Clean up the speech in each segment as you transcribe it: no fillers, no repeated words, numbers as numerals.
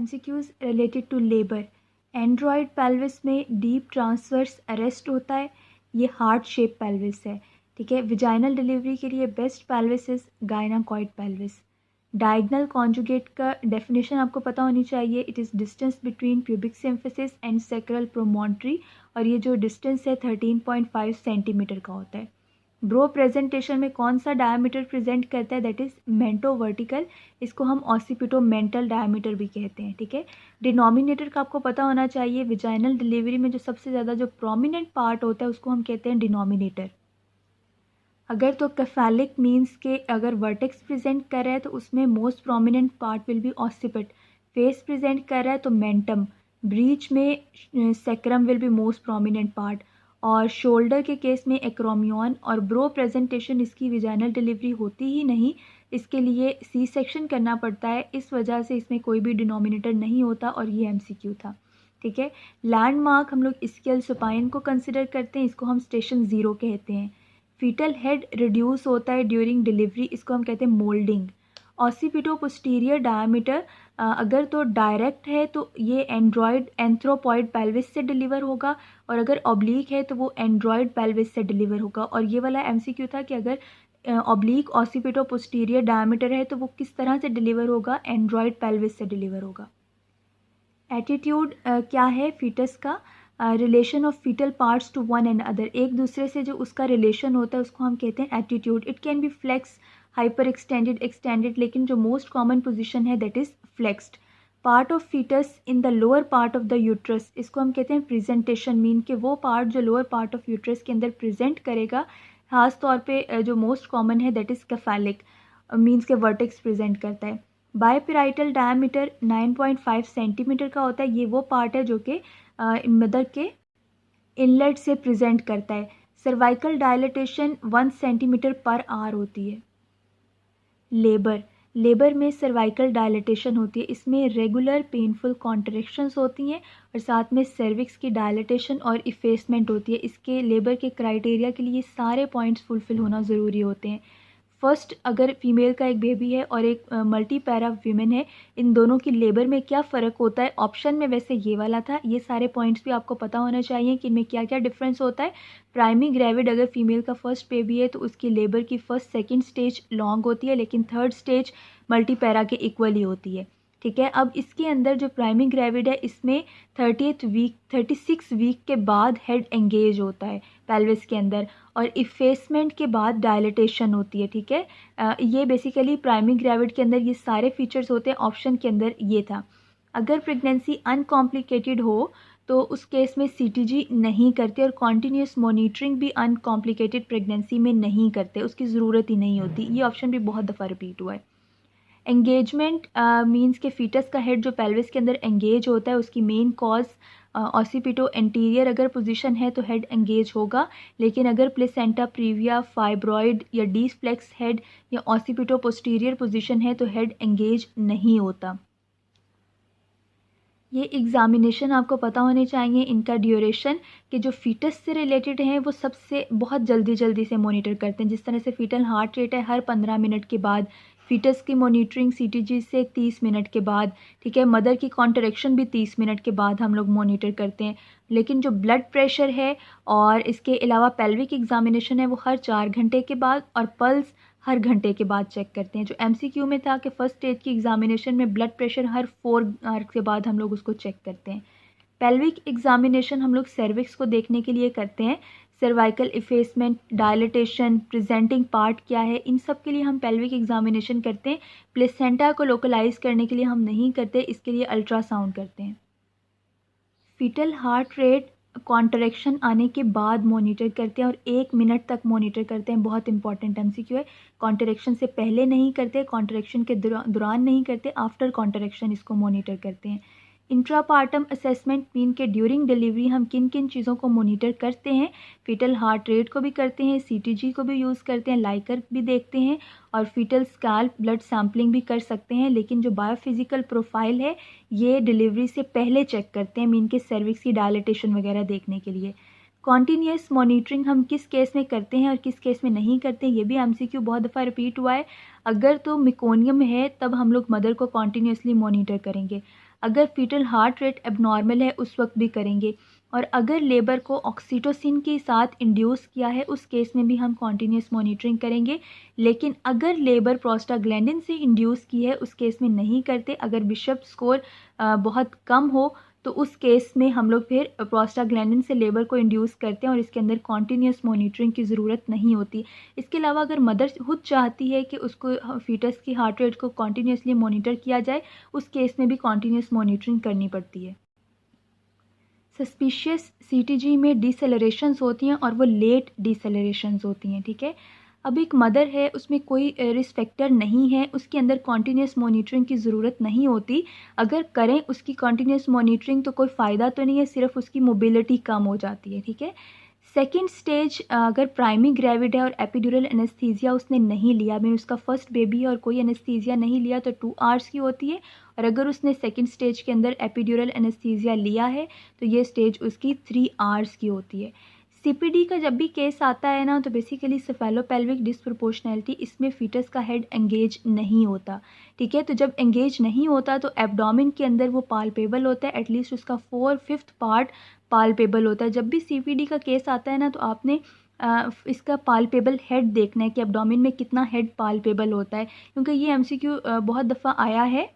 MCQs related to labour. Android pelvis में deep transverse arrest होता है, ये हार्ट शेप पेल्विस है, ठीक है। विजाइनल डिलीवरी के लिए best pelvis is gynaecoid pelvis. Diagonal conjugate का डेफिनेशन आपको पता होनी चाहिए। It is distance between pubic symphysis and sacral promontory, और ये जो डिस्टेंस है 13.5 सेंटीमीटर का होता है। ब्रो प्रेजेंटेशन में कौन सा डायमीटर प्रेजेंट करता है, दैट इज मेंटो वर्टिकल, इसको हम ऑसिपिटो मेंटल डायमीटर भी कहते हैं, ठीक है। डिनोमिनेटर का आपको पता होना चाहिए। विजाइनल डिलीवरी में जो सबसे ज़्यादा जो प्रोमिनेंट पार्ट होता है उसको हम कहते हैं डिनोमिनेटर। अगर तो कैफेलिक मीन्स के अगर वर्टेक्स प्रेजेंट कर रहा है तो उसमें most prominent part will be occiput. Face present कर रहा है तो मेंटम। ब्रीच में sacrum will be most prominent part, और शोल्डर के केस में एक्रोमियन। और ब्रो प्रेजेंटेशन इसकी विजाइनल डिलीवरी होती ही नहीं, इसके लिए सी सेक्शन करना पड़ता है, इस वजह से इसमें कोई भी डिनोमिनेटर नहीं होता, और ये MCQ था, ठीक है। लैंडमार्क हम लोग स्केल सुपाइन को कंसिडर करते हैं, इसको हम स्टेशन 0 कहते हैं। फीटल हेड रिड्यूस होता है ड्यूरिंग डिलीवरी, इसको हम कहते हैं मोल्डिंग। ऑसिपिटो पोस्टीरियर डायमीटर अगर तो डायरेक्ट है तो ये एंथ्रोपॉइड पेल्विस से डिलीवर होगा, और अगर ऑब्लिक है तो वो एंड्रॉयड पेल्विस से डिलीवर होगा। और ये वाला MCQ था कि अगर ऑब्लिक ऑसिपिटो पोस्टीरियर डायमीटर है तो वो किस तरह से डिलीवर होगा, एंड्रॉयड पेल्विस से डिलीवर होगा। एटीट्यूड क्या है फीटस का, relation of foetal parts to one and other, एक दूसरे से जो उसका रिलेशन होता है उसको हम कहते हैं attitude. It can be flex, hyper extended, extended, लेकिन जो मोस्ट कॉमन पोजीशन है that is flexed. Part of fetus in the lower part of the uterus, इसको हम कहते हैं प्रेजेंटेशन, मीन कि वो पार्ट जो लोअर पार्ट ऑफ यूट्रस के अंदर प्रेजेंट करेगा, खास तौर पे जो मोस्ट कॉमन है दैट इज कैफेलिक, मीन्स के वर्टेक्स प्रेजेंट करता है। बायपेराइटल डायमीटर 9.5 सेंटीमीटर का होता है, ये वो पार्ट है जो कि मदर के इनलेट से प्रेजेंट करता है। Cervical dilatation 1 centimetre per hour होती है। लेबर में सर्वाइकल डायलेटेशन होती है, इसमें रेगुलर पेनफुल कॉन्ट्रैक्शंस होती हैं और साथ में सर्विक्स की डायलेटेशन और इफेसमेंट होती है। इसके लेबर के क्राइटेरिया के लिए सारे पॉइंट्स फुलफिल होना ज़रूरी होते हैं। फर्स्ट, अगर फीमेल का एक बेबी है और एक मल्टी पैरा वीमेन है, इन दोनों की लेबर में क्या फ़र्क होता है, ऑप्शन में वैसे ये वाला था, ये सारे पॉइंट्स भी आपको पता होना चाहिए कि इनमें क्या क्या डिफरेंस होता है। प्राइमरी ग्रेविड अगर फीमेल का फर्स्ट बेबी है तो उसकी लेबर की फर्स्ट सेकंड स्टेज लॉन्ग होती है, लेकिन थर्ड स्टेज मल्टी पैरा के इक्वली होती है, ठीक है। अब इसके अंदर जो प्राइमरी ग्रेविड है इसमें 36 वीक के बाद हेड एंगेज होता है पेल्विस के अंदर, और इफेसमेंट के बाद डायलेटेशन होती है, ठीक है। ये बेसिकली प्राइमरी ग्रेविड के अंदर ये सारे फीचर्स होते हैं, ऑप्शन के अंदर ये था। अगर प्रेगनेंसी अनकॉम्प्लिकेटेड हो तो उस केस में CTG नहीं करते, और कॉन्टीन्यूस मॉनिटरिंग भी अनकॉम्प्लिकेटेड प्रेगनेंसी में नहीं करते, उसकी ज़रूरत ही नहीं होती। ये ऑप्शन भी बहुत दफ़ा रिपीट हुआ है। एंगेजमेंट मीन्स के फीटस का हेड जो पेल्विस के अंदर एंगेज होता है, उसकी मेन कॉज ऑसिपिटो एंटीरियर अगर पोजीशन है तो हेड एंगेज होगा, लेकिन अगर प्लेसेंटा प्रीविया, फाइब्रॉइड या डीफ्लेक्स हेड या ऑसिपिटो पोस्टीरियर पोजीशन है तो हेड एंगेज नहीं होता। ये एग्जामिनेशन आपको पता होने चाहिए, इनका ड्यूरेशन कि जो फीटस से रिलेटेड हैं वो सबसे बहुत जल्दी से मॉनिटर करते हैं। जिस तरह से फीटल हार्ट रेट है हर 15 मिनट के बाद, फीटस की मॉनिटरिंग CTG से 30 मिनट के बाद, ठीक है। मदर की कॉन्ट्रैक्शन भी 30 मिनट के बाद हम लोग मॉनिटर करते हैं। लेकिन जो ब्लड प्रेशर है और इसके अलावा पेल्विक एग्जामिनेशन है वो हर 4 घंटे के बाद, और पल्स हर घंटे के बाद चेक करते हैं। जो MCQ में था कि फर्स्ट स्टेज की एग्जामिनेशन में ब्लड प्रेशर हर 4 आवर के बाद हम लोग उसको चेक करते हैं। पेल्विक एग्जामिनेशन हम लोग सर्विक्स को देखने के लिए करते हैं। Cervical effacement, dilatation, presenting part क्या है, इन सब के लिए हम पेल्विक एग्जामिनेशन करते हैं। प्लेसेंटा को लोकलाइज करने के लिए हम नहीं करते, इसके लिए अल्ट्रासाउंड करते हैं। फीटल हार्ट रेट कॉन्ट्रैक्शन आने के बाद मॉनिटर करते हैं और 1 मिनट तक मॉनिटर करते हैं। बहुत इंपॉर्टेंट MCQ है। कॉन्ट्रैक्शन से पहले नहीं करते, कॉन्ट्रैक्शन के दौरान नहीं करते, आफ्टर कॉन्ट्रैक्शन इसको मॉनिटर करते हैं। इंट्रापार्टम असेसमेंट मीन के ड्यूरिंग डिलीवरी हम किन किन चीज़ों को मॉनिटर करते हैं, फीटल हार्ट रेट को भी करते हैं, CTG को भी यूज़ करते हैं, लाइकर भी देखते हैं, और फीटल स्कैल्प ब्लड सैम्पलिंग भी कर सकते हैं। लेकिन जो बायोफिजिकल प्रोफाइल है ये डिलीवरी से पहले चेक करते हैं, मीन के सर्विक्स की डायलेटेशन वगैरह देखने के लिए। कॉन्टीन्यूस मॉनिटरिंग हम किस केस में करते हैं और किस केस में नहीं करते हैं, ये भी MCQ बहुत दफ़ा रिपीट हुआ है। अगर तो मिकोनियम है तब हम लोग मदर को कॉन्टीन्यूसली मॉनिटर करेंगे। अगर फीटल हार्ट रेट एबनॉर्मल है उस वक्त भी करेंगे, और अगर लेबर को ऑक्सीटोसिन के साथ इंड्यूस किया है उस केस में भी हम कॉन्टीन्यूस मॉनिटरिंग करेंगे। लेकिन अगर लेबर प्रोस्टाग्लैंडिन से इंड्यूस की है उस केस में नहीं करते। अगर बिशप स्कोर बहुत कम हो तो उस केस में हम लोग फिर प्रोस्टाग्लैंडिन से लेबर को इंड्यूस करते हैं और इसके अंदर कॉन्टीन्यूस मॉनिटरिंग की ज़रूरत नहीं होती। इसके अलावा अगर मदर खुद चाहती है कि उसको फीटस की हार्ट रेट को कॉन्टीन्यूसली मॉनिटर किया जाए, उस केस में भी कॉन्टीन्यूस मॉनिटरिंग करनी पड़ती है। सस्पिशियस सीटीजी में डिसेलरेशंस होती हैं और वो लेट डिसेलरेशंस होती हैं, ठीक है। अब एक मदर है, उसमें कोई रिस्क फैक्टर नहीं है, उसके अंदर कॉन्टीन्यूस मॉनिटरिंग की ज़रूरत नहीं होती। अगर करें उसकी कॉन्टीन्यूस मॉनिटरिंग तो कोई फ़ायदा तो नहीं है, सिर्फ उसकी मोबिलिटी कम हो जाती है, ठीक है। सेकेंड स्टेज अगर प्राइमरी ग्रेविड है और एपिड्यूरल एनेस्थीसिया उसने नहीं लिया, मीन उसका फर्स्ट बेबी है और कोई एनेस्थीसिया नहीं लिया, तो 2 आवर्स की होती है। और अगर उसने सेकेंड स्टेज के अंदर एपिड्यूरल एनेस्थीसिया लिया है तो ये स्टेज उसकी 3 आवर्स की होती है। सीपीडी का जब भी केस आता है ना, तो बेसिकली सेफेलोपेल्विक डिस्प्रोपोर्शनैलिटी, इसमें फीटस का हेड एंगेज नहीं होता, ठीक है। तो जब एंगेज नहीं होता तो एब्डोमेन के अंदर वो पाल्पेबल होता है, एटलीस्ट उसका 4/5 पार्ट पाल्पेबल होता है। जब भी सीपीडी का केस आता है ना, तो आपने इसका पाल्पेबल हेड देखना है कि एब्डोमेन में कितना हेड पाल्पेबल होता है, क्योंकि ये एमसीक्यू बहुत दफ़ा आया है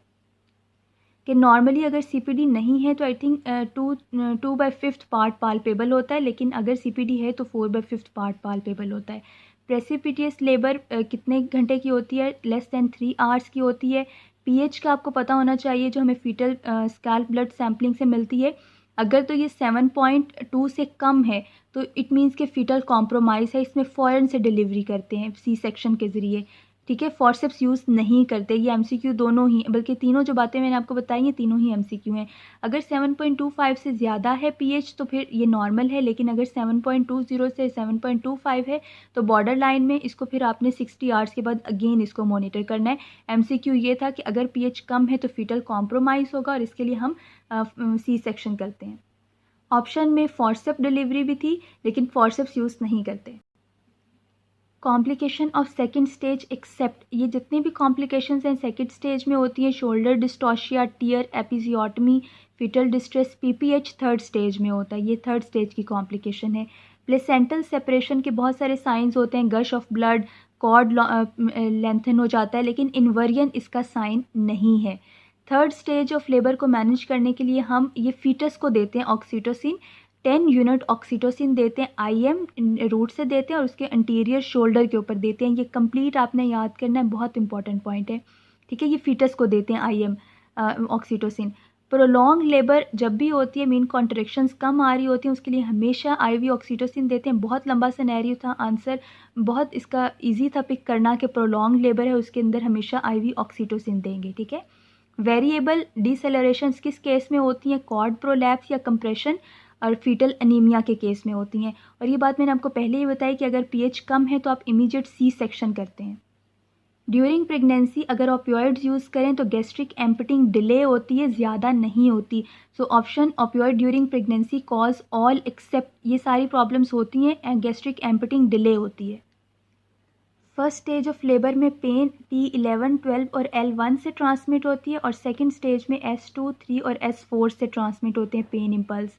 कि नॉर्मली अगर सीपीडी नहीं है तो आई थिंक 2/5 पार्ट पाल्पेबल होता है, लेकिन अगर सीपीडी है तो 4/5 पार्ट पाल्पेबल होता है। प्रेसिपिटियस लेबर कितने घंटे की होती है? लेस दैन 3 आवर्स की होती है। पीएच का आपको पता होना चाहिए जो हमें फीटल स्कैल्प ब्लड सैम्पलिंग से मिलती है। अगर तो ये 7.2 से कम है तो इट मीन्स कि फीटल कॉम्प्रोमाइज़ है, इसमें फ़ौरन से डिलीवरी करते हैं सी सेक्शन के ज़रिए, ठीक है। फॉरसेप्स यूज़ नहीं करते। ये एमसीक्यू दोनों ही, बल्कि तीनों जो बातें मैंने आपको बताई हैं तीनों ही एमसीक्यू हैं। अगर 7.25 से ज़्यादा है पीएच तो फिर ये नॉर्मल है, लेकिन अगर 7.20 से 7.25 है तो बॉर्डर लाइन में, इसको फिर आपने 60 आवर्स के बाद अगेन इसको मॉनिटर करना है। एमसीक्यू ये था कि अगर पीएच कम है तो फीटल कॉम्प्रोमाइज़ होगा और इसके लिए हम सी सेक्शन करते हैं। ऑप्शन में फॉरसेप डिलीवरी भी थी, लेकिन फॉरसेप्स यूज़ नहीं करते। Complication of second stage except, ये जितनी भी कॉम्प्लिकेशंस हैं सेकेंड स्टेज में होती हैं, shoulder dystocia, tear, episiotomy, fetal distress, PPH third stage में होता है। ये थर्ड स्टेज की कॉम्प्लिकेशन है। प्लेसेंटल सेपरेशन के बहुत सारे साइंस होते हैं, gush of blood, cord lengthen हो जाता है, लेकिन इन्वर्जन इसका साइन नहीं है। थर्ड स्टेज ऑफ लेबर को मैनेज करने के लिए हम ये फीटस को देते हैं ऑक्सीटोसिन, 10 यूनिट ऑक्सीटोसिन देते हैं, आईएम रूट से देते हैं और उसके अंटीरियर शोल्डर के ऊपर देते हैं। ये कंप्लीट आपने याद करना है, बहुत इंपॉर्टेंट पॉइंट है, ठीक है। ये फीटस को देते हैं आईएम ऑक्सीटोसिन। प्रोलॉन्ग लेबर जब भी होती है, मीन कॉन्ट्रेक्शंस कम आ रही होती हैं, उसके लिए हमेशा आईवी ऑक्सीटोसिन देते हैं। बहुत लंबा सिनेरियो था, आंसर बहुत इसका ईजी था पिक करना कि प्रोलॉन्ग लेबर है उसके अंदर हमेशा आईवी ऑक्सीटोसिन देंगे, ठीक है। वेरिएबल डिसेलरेशंस किस केस में होती हैं? कॉर्ड प्रोलैप्स या कंप्रेशन और फीटल एनीमिया के केस में होती हैं। और ये बात मैंने आपको पहले ही बताई कि अगर पीएच कम है तो आप इमीडिएट सी सेक्शन करते हैं। ड्यूरिंग प्रेगनेंसी अगर ऑपियोइड्स यूज़ करें तो गैस्ट्रिक एम्पटिंग डिले होती है, ज़्यादा नहीं होती। So option ऑपियोइड during pregnancy cause all except, ये सारी प्रॉब्लम्स होती हैं एंड गैस्ट्रिक एम्पटिंग डिले होती है। फर्स्ट स्टेज ऑफ लेबर में पेन T11, 12 और L1 से ट्रांसमिट होती है और सेकंड स्टेज में S2, 3 और S4 से ट्रांसमिट होते हैं पेन इम्पल्स।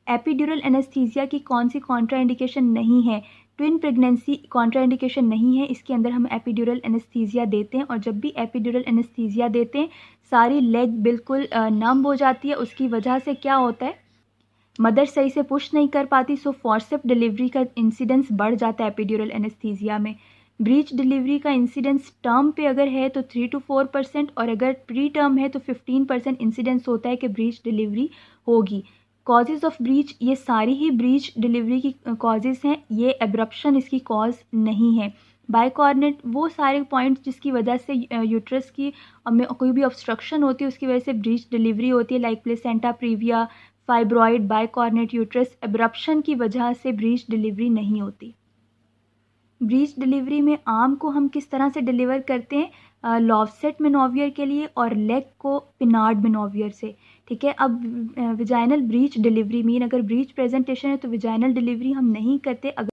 एपिड्यूरल एनेस्थीसिया की कौन सी कॉन्ट्राइंडिकेशन नहीं है? ट्विन प्रेगनेंसी कॉन्ट्राइंडिकेशन नहीं है, इसके अंदर हम एपिड्यूरल एनेस्थीसिया देते हैं और जब भी एपिड्यूरल एनेस्थीसिया देते हैं सारी लेग बिल्कुल नम हो जाती है। उसकी वजह से क्या होता है, मदर सही से पुश नहीं कर पाती, सो फॉरसेप डिलीवरी का इंसिडेंस बढ़ जाता है एपिड्यूरल एनेस्थीसिया में। ब्रीच डिलीवरी का इंसिडेंस टर्म पे अगर है तो 3 to 4% और अगर प्री टर्म है तो 15% इंसिडेंस होता है कि ब्रीच डिलीवरी होगी। कॉजेज़ ऑफ ब्रीच, ये सारी ही ब्रीच डिलीवरी की कॉजेज़ हैं, ये एब्रप्शन इसकी कॉज नहीं है। बाइकॉर्नेट वो सारे पॉइंट्स जिसकी वजह से यूट्रस की में कोई भी ऑब्स्ट्रक्शन होती है उसकी वजह से ब्रीच डिलीवरी होती है, like placenta previa, fibroid, bicornuate uterus. Abruption की वजह से ब्रीच डिलीवरी नहीं होती। ब्रीच डिलीवरी में आर्म को हम किस तरह से डिलीवर करते हैं? लॉवसेट मेनोवियर के लिए और लेग को पिनार्ड मेनोवियर से, ठीक है। अब विजाइनल ब्रीच डिलीवरी मीन अगर ब्रीच प्रेजेंटेशन है तो विजाइनल डिलीवरी हम नहीं करते। अगर